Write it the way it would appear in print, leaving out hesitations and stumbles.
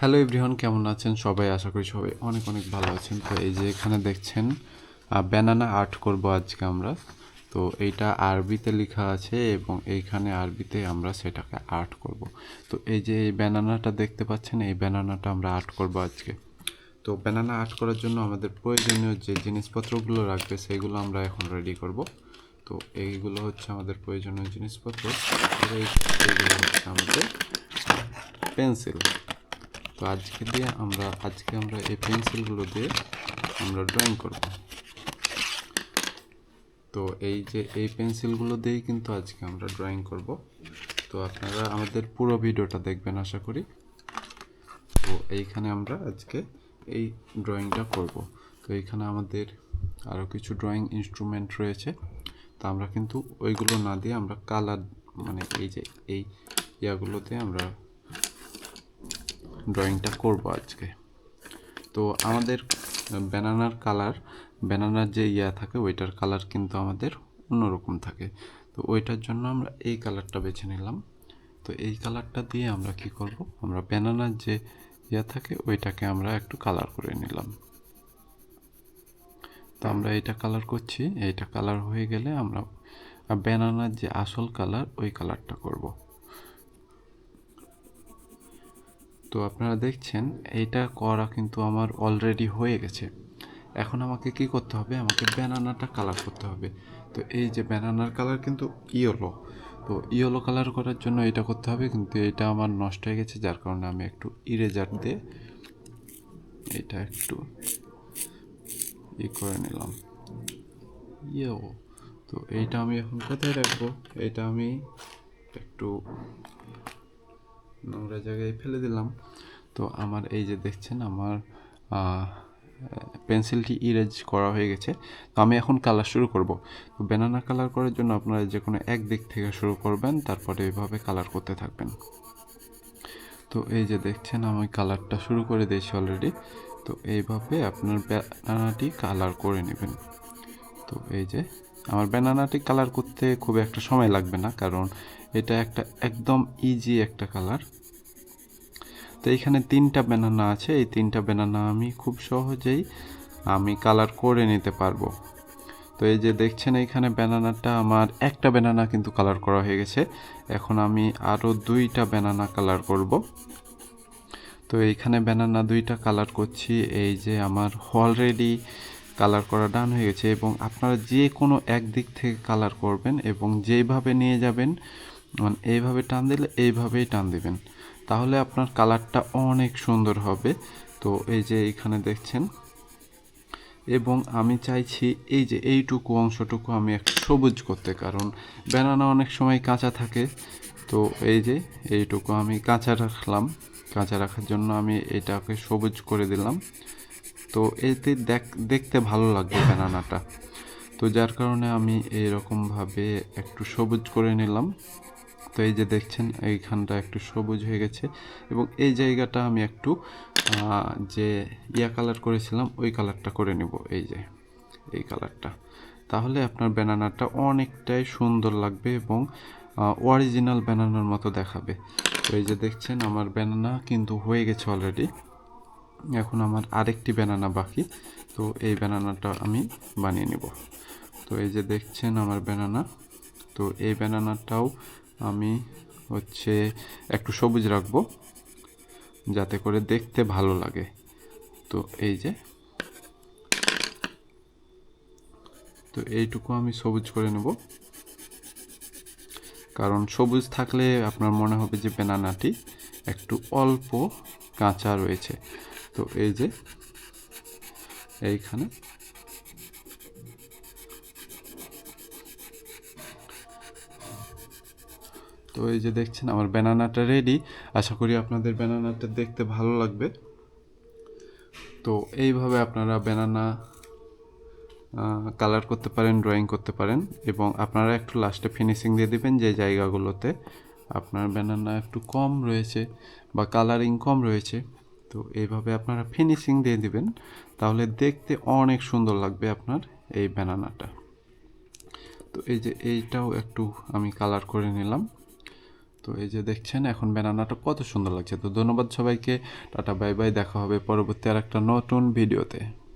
Hello everyone, কেমন আছেন সবাই? আশা করি সবাই অনেক অনেক ভালো আছেন। তো এই যে এখানে দেখছেন ব্যানানা আর্ট করব আজকে আমরা। তো এইটা আরবিতে লেখা আছে এবং এইখানে আরবিতে আমরা সেটাকে আর্ট করব। তো এই যে এই ব্যানানাটা দেখতে পাচ্ছেন, এই ব্যানানাটা আমরা আর্ট করব আজকে। তো ব্যানানা আর্ট করার জন্য আমাদের প্রয়োজনীয় যে জিনিসপত্রগুলো লাগবে সেগুলো আমরা এখন রেডি করব। তো এইগুলো হচ্ছে আমাদের প্রয়োজনীয় জিনিসপত্র। এইগুলো হচ্ছে আমাদের পেন্সিল। তো আজকে আমরা এই পেন্সিলগুলো দিয়ে আমরা ড্রয়িং করব। তো এই পেন্সিলগুলো দিয়েই কিন্তু আজকে আমরা ড্রয়িং করব। তো আপনারা আমাদের পুরো ভিডিওটা দেখবেন আশা করি। তো এইখানে আমরা আজকে এই ড্রয়িংটা করব। তো এইখানে আমাদের আরও কিছু ড্রয়িং ইনস্ট্রুমেন্ট রয়েছে। তো আমরা কিন্তু ওইগুলো না দিয়ে আমরা কালার, মানে এই ইয়াগুলোতে আমরা ড্রয়িংটা করব আজকে। তো আমাদের ব্যানানার যে থাকে ওইটার কালার কিন্তু আমাদের অন্যরকম থাকে। তো ওইটার জন্য আমরা এই কালারটা বেছে নিলাম। তো এই কালারটা দিয়ে আমরা কি করব, আমরা ব্যানানার যে থাকে ওইটাকে আমরা একটু কালার করে নিলাম। তো আমরা এটা কালার করছি, এইটা কালার হয়ে গেলে আমরা ব্যানানার যে আসল কালার ওই কালারটা করব। তো আপনারা দেখছেন এইটা করা কিন্তু আমার অলরেডি হয়ে গেছে। এখন আমাকে কি করতে হবে, আমাকে ব্যানানাটা কালার করতে হবে। তো এই যে ব্যানানার কালার কিন্তু ইয়েলো। তো ইয়েলো কালার করার জন্য এটা করতে হবে, কিন্তু এটা আমার নষ্ট হয়ে গেছে, যার কারণে আমি একটু ইরেজার দিয়ে এটা একটু করে নিলাম। তো এইটা আমি এখন কোথায় রাখবো, এটা আমি একটু নোংরা জায়গায় ফেলে দিলাম। তো আমার এই যে দেখছেন আমার পেন্সিলটি ইরেজ করা হয়ে গেছে। তো আমি এখন কালার শুরু করব। তো ব্যানানা কালার করার জন্য আপনারা যে কোনো এক দিক থেকে শুরু করবেন, তারপরে এইভাবে কালার করতে থাকবেন। তো এই যে দেখছেন আমি কালারটা শুরু করে দিয়েছি অলরেডি। তো এইভাবে আপনার ব্যানানাটি কালার করে নেবেন। তো এই যে আমার ব্যানানাটি কালার করতে খুব একটা সময় লাগবে না, কারণ এটা একদম ইজি একটা কালার। তো এইখানে 3টা ব্যানানা আছে, এই 3টা ব্যানানা আমি খুব সহজেই কালার করে নিতে পারবো। তো এই যে দেখছেন এইখানে ব্যানানাটা আমার একটা ব্যানানা কিন্তু কালার করা হয়ে গেছে। এখন আমি আরও 2টা ব্যানানা কালার করব। তো এইখানে ব্যানানা 2টা কালার করছি। এই যে আমার অলরেডি কালার করা ডান হয়ে গেছে, এবং আপনারা যে কোনো এক দিক থেকে কালার করবেন এবং যেইভাবে নিয়ে যাবেন, মানে এইভাবে টান দিলে এইভাবেই টান দিবেন, তাহলে আপনার কালারটা অনেক সুন্দর হবে। তো এই যে এইখানে দেখছেন, এবং আমি চাইছি এই যে এইটুকু অংশটুকু আমি একটু সবুজ করতে, কারণ ব্যানানা অনেক সময় কাঁচা থাকে। তো এই যে এইটুকু আমি কাঁচা রাখলাম, কাঁচা রাখার জন্য আমি এটাকে সবুজ করে দিলাম। তো এতে দেখতে ভালো লাগবে ব্যানানাটা। তো যার কারণে আমি এইরকমভাবে একটু সবুজ করে নিলাম। তো এই যে দেখছেন এইখানটা একটু সবুজ হয়ে গেছে, এবং এই জায়গাটা আমি একটু যে কালার করেছিলাম ওই কালারটা করে নেব, এই যে এই কালারটা। তাহলে আপনার ব্যানানাটা অনেকটাই সুন্দর লাগবে এবং অরিজিনাল ব্যানানার মতো দেখাবে। তো এই যে দেখছেন আমার ব্যানানা কিন্তু হয়ে গেছে অলরেডি। এখন আমার আরেকটি ব্যানানা বাকি। তো এই ব্যানানাটা আমি বানিয়ে নেব। তো এই যে দেখছেন আমার ব্যানানা। তো এই ব্যানানাটাও আমি একটু সবুজ রাখবো, যাতে করে দেখতে ভালো লাগে। তো এই যে, তো এইটুকু আমি সবুজ করে নেব, কারণ সবুজ থাকলে আপনার মনে হবে যে ব্যানানাটি একটু অল্প কাঁচা রয়েছে। তো এই যে এইখানে তো এই যে দেখছেন আমার ব্যানানাটা রেডি। আশা করি আপনাদের ব্যানানাটা দেখতে ভালো লাগবে। তো এইভাবে আপনারা ব্যানানা কালার করতে পারেন, ড্রয়িং করতে পারেন, এবং আপনারা একটু লাস্টে ফিনিশিং দিয়ে দিবেন যে জায়গাগুলোতে আপনার ব্যানানা একটু কম রয়েছে বা কালারিং কম রয়েছে। তো এইভাবে আপনারা ফিনিশিং দিয়ে দিবেন, তাহলে দেখতে অনেক সুন্দর লাগবে আপনার এই ব্যানানাটা। তো এই যে এইটাও একটু আমি কালার করে নিলাম। তো এই যে দেখছেন এখন ব্যানানাটা কত সুন্দর লাগছে। তো ধন্যবাদ সবাইকে। টাটা বাই বাই, দেখা হবে পরবর্তী আর একটা নতুন ভিডিওতে।